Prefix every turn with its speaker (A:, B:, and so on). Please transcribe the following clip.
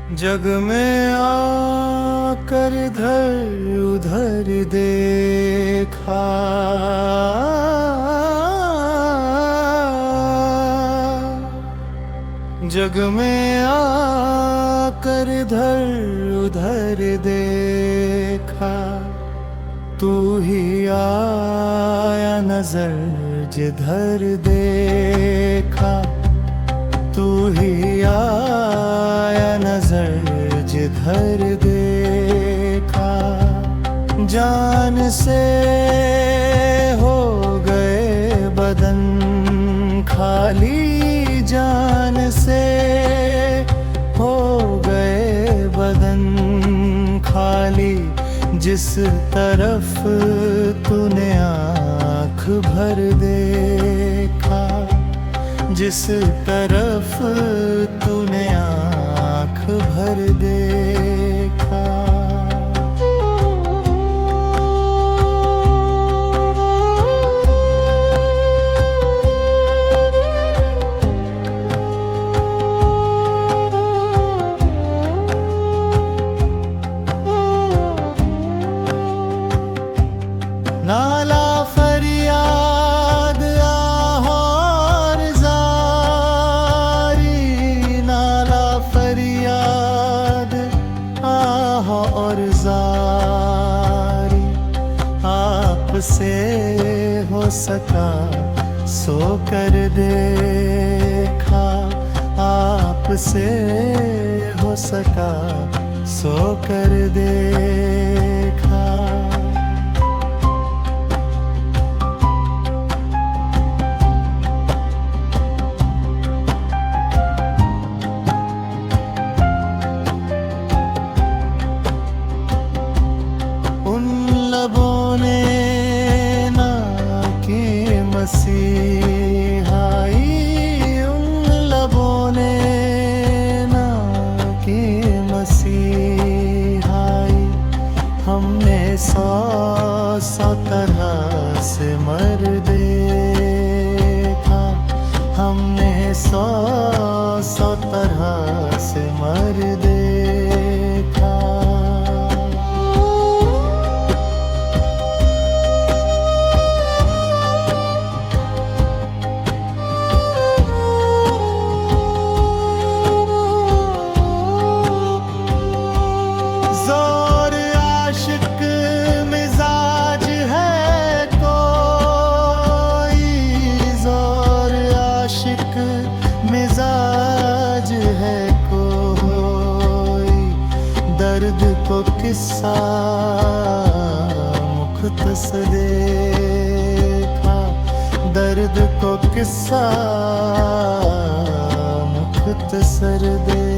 A: जग में आकर इधर उधर देखा, जग में आकर इधर उधर देखा, तू ही आया नजर जिधर देखा, तू ही आया नजर जिधर देखा। जान से हो गए बदन खाली, जान से हो गए बदन खाली, जिस तरफ तूने आँख भर देखा, जिस तरफ तूने आँख भर देखा। नाला फरियाद आह और ज़ारी, नाला फरियाद आह और ज़ारी, आपसे हो सका सो कर देखा, आपसे हो सका सो कर देखा। लबों ने ना की मसीहाई, उन लबों ने ना की मसीहाई, हमने सौ सौ तरह से मर देखा, हमने सौ सौ तरह से मर देखा। मिजाज है कोई, दर्द को किस्सा मुख्तसर देखा, दर्द को किस्सा मुख्तसर देखा।